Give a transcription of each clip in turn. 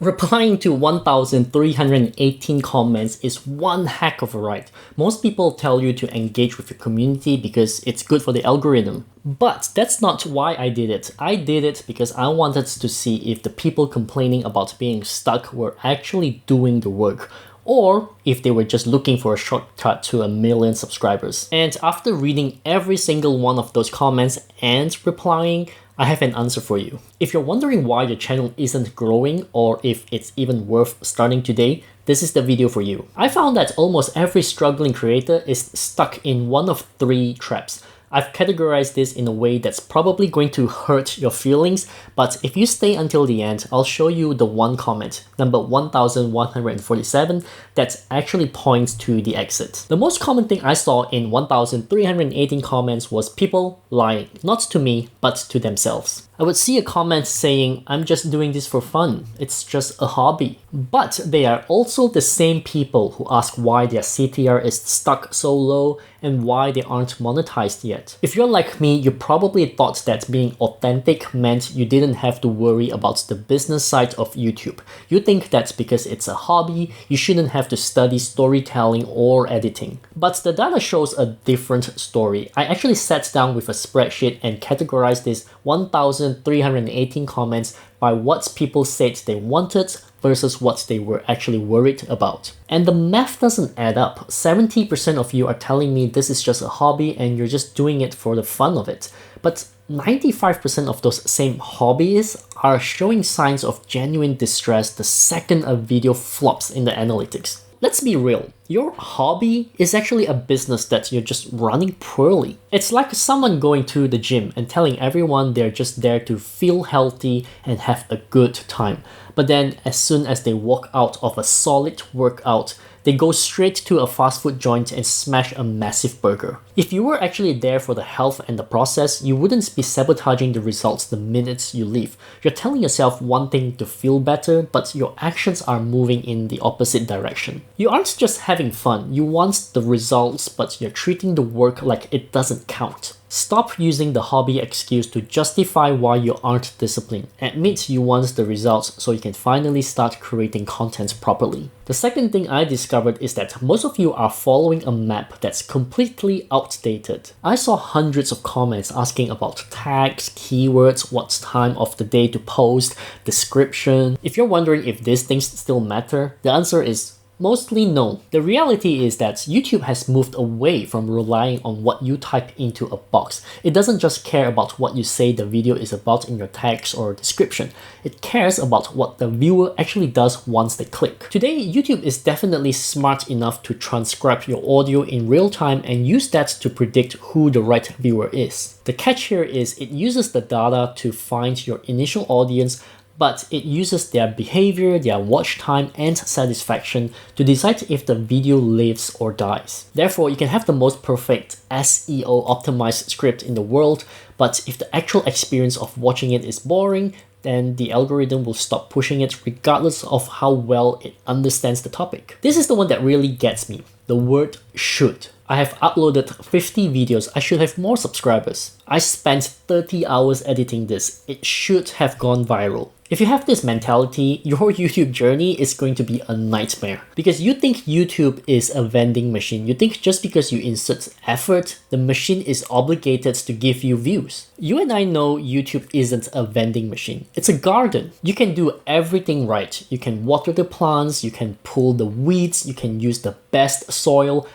Replying to 1,318 comments is one heck of a ride. Most people tell you to engage with your community because it's good for the algorithm. But that's not why I did it. I did it because I wanted to see if the people complaining about being stuck were actually doing the work, or if they were just looking for a shortcut to 1 million subscribers. And after reading every single one of those comments and replying, I have an answer for you. If you're wondering why your channel isn't growing or if it's even worth starting today, this is the video for you. I found that almost every struggling creator is stuck in one of 3 traps. I've categorized this in a way that's probably going to hurt your feelings, but if you stay until the end, I'll show you the one comment, number 1147, that actually points to the exit. The most common thing I saw in 1318 comments was people lying, not to me, but to themselves. I would see a comment saying, "I'm just doing this for fun, it's just a hobby." But they are also the same people who ask why their CTR is stuck so low and why they aren't monetized yet. If you're like me, you probably thought that being authentic meant you didn't have to worry about the business side of YouTube. You think that because it's a hobby, you shouldn't have to study storytelling or editing. But the data shows a different story. I actually sat down with a spreadsheet and categorized this 1,318 comments by what people said they wanted versus what they were actually worried about. And the math doesn't add up. 70% of you are telling me this is just a hobby and you're just doing it for the fun of it. But 95% of those same hobbyists are showing signs of genuine distress the second a video flops in the analytics. Let's be real, your hobby is actually a business that you're just running poorly. It's like someone going to the gym and telling everyone they're just there to feel healthy and have a good time. But then as soon as they walk out of a solid workout, they go straight to a fast food joint and smash a massive burger. If you were actually there for the health and the process, you wouldn't be sabotaging the results the minute you leave. You're telling yourself one thing to feel better, but your actions are moving in the opposite direction. You aren't just having fun, you want the results, but you're treating the work like it doesn't count. Stop using the hobby excuse to justify why you aren't disciplined. Admit you want the results so you can finally start creating content properly. The second thing I discovered is that most of you are following a map that's completely outdated. I saw hundreds of comments asking about tags, keywords, what time of the day to post, description. If you're wondering if these things still matter, the answer is mostly no. The reality is that YouTube has moved away from relying on what you type into a box. It doesn't just care about what you say the video is about in your text or description. It cares about what the viewer actually does once they click. Today, YouTube is definitely smart enough to transcribe your audio in real time and use that to predict who the right viewer is. The catch here is it uses the data to find your initial audience, but it uses their behavior, their watch time, and satisfaction to decide if the video lives or dies. Therefore, you can have the most perfect SEO optimized script in the world, but if the actual experience of watching it is boring, then the algorithm will stop pushing it regardless of how well it understands the topic. This is the one that really gets me, the word should. I have uploaded 50 videos, I should have more subscribers. I spent 30 hours editing this, it should have gone viral. If you have this mentality, your YouTube journey is going to be a nightmare. Because you think YouTube is a vending machine. You think just because you insert effort, the machine is obligated to give you views. You and I know YouTube isn't a vending machine. It's a garden. You can do everything right. You can water the plants, you can pull the weeds, you can use the best soil,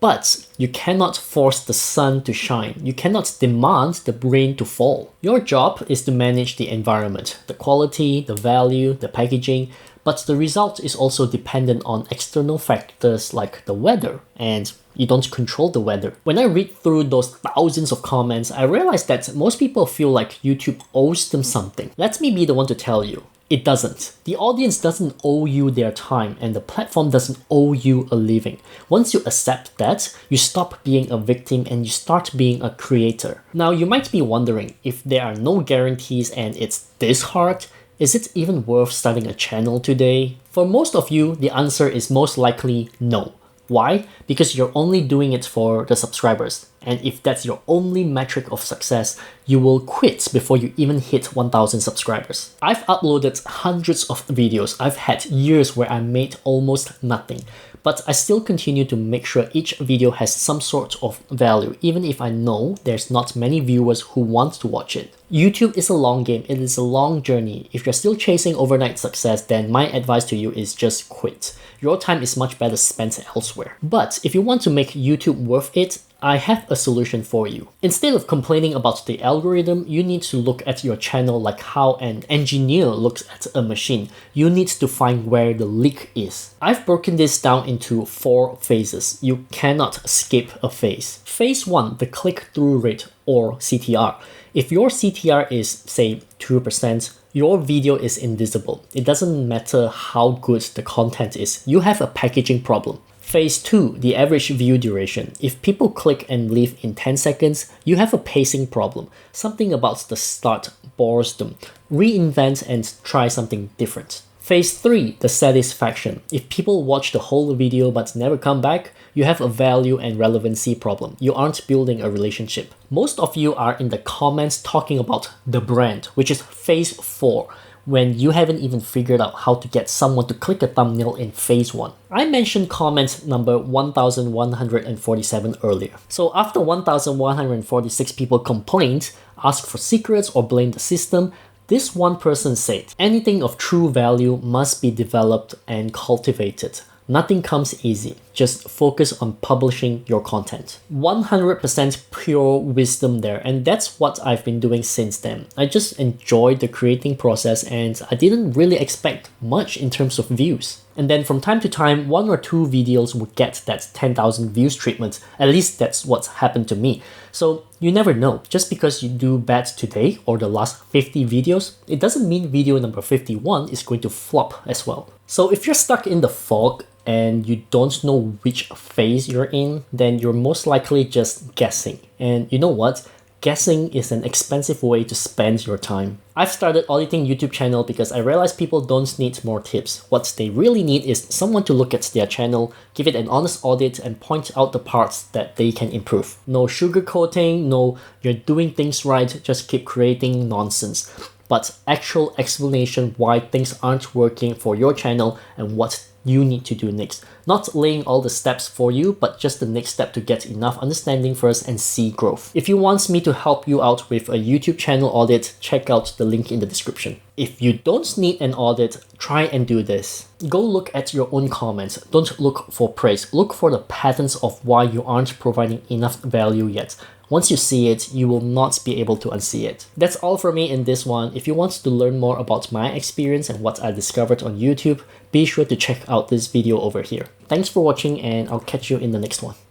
but you cannot force the sun to shine. You cannot demand the rain to fall. Your job is to manage the environment, the quality, the value, the packaging, but the result is also dependent on external factors like the weather, and you don't control the weather. When I read through those thousands of comments, I realized that most people feel like YouTube owes them something. Let me be the one to tell you. It doesn't. The audience doesn't owe you their time and the platform doesn't owe you a living. Once you accept that, you stop being a victim and you start being a creator. Now you might be wondering, if there are no guarantees and it's this hard, is it even worth starting a channel today? For most of you, the answer is most likely no. Why? Because you're only doing it for the subscribers. And if that's your only metric of success, you will quit before you even hit 1,000 subscribers. I've uploaded hundreds of videos. I've had years where I made almost nothing, but I still continue to make sure each video has some sort of value, even if I know there's not many viewers who want to watch it. YouTube is a long game. It is a long journey. If you're still chasing overnight success, then my advice to you is just quit. Your time is much better spent elsewhere. But if you want to make YouTube worth it, I have a solution for you. Instead of complaining about the algorithm, you need to look at your channel like how an engineer looks at a machine. You need to find where the leak is. I've broken this down into 4 phases. You cannot skip a phase. Phase 1, the click-through rate or CTR. If your CTR is, say, 2%, your video is invisible. It doesn't matter how good the content is. You have a packaging problem. Phase 2, the average view duration. If people click and leave in 10 seconds, you have a pacing problem. Something about the start bores them. Reinvent and try something different. Phase 3, the satisfaction. If people watch the whole video but never come back, you have a value and relevancy problem. You aren't building a relationship. Most of you are in the comments talking about the brand, which is phase 4. When you haven't even figured out how to get someone to click a thumbnail in phase 1. I mentioned comment number 1147 earlier. So after 1146 people complained, asked for secrets or blamed the system, this one person said, anything of true value must be developed and cultivated. Nothing comes easy. Just focus on publishing your content. 100% pure wisdom there, and that's what I've been doing since then. I just enjoyed the creating process and I didn't really expect much in terms of views. And then from time to time, 1 or 2 videos would get that 10,000 views treatment. At least that's what's happened to me. So you never know. Just because you do bad today or the last 50 videos, it doesn't mean video number 51 is going to flop as well. So if you're stuck in the fog and you don't know which phase you're in, then you're most likely just guessing. And you know what? Guessing is an expensive way to spend your time. I've started auditing YouTube channel because I realized people don't need more tips. What they really need is someone to look at their channel, give it an honest audit, and point out the parts that they can improve. No sugarcoating, no you're doing things right, just keep creating nonsense. But actual explanation why things aren't working for your channel and what you need to do next. Not laying all the steps for you, but just the next step to get enough understanding first and see growth. If you want me to help you out with a YouTube channel audit, check out the link in the description. If you don't need an audit, try and do this. Go look at your own comments. Don't look for praise. Look for the patterns of why you aren't providing enough value yet. Once you see it, you will not be able to unsee it. That's all for me in this one. If you want to learn more about my experience and what I discovered on YouTube, be sure to check out this video over here. Thanks for watching and I'll catch you in the next one.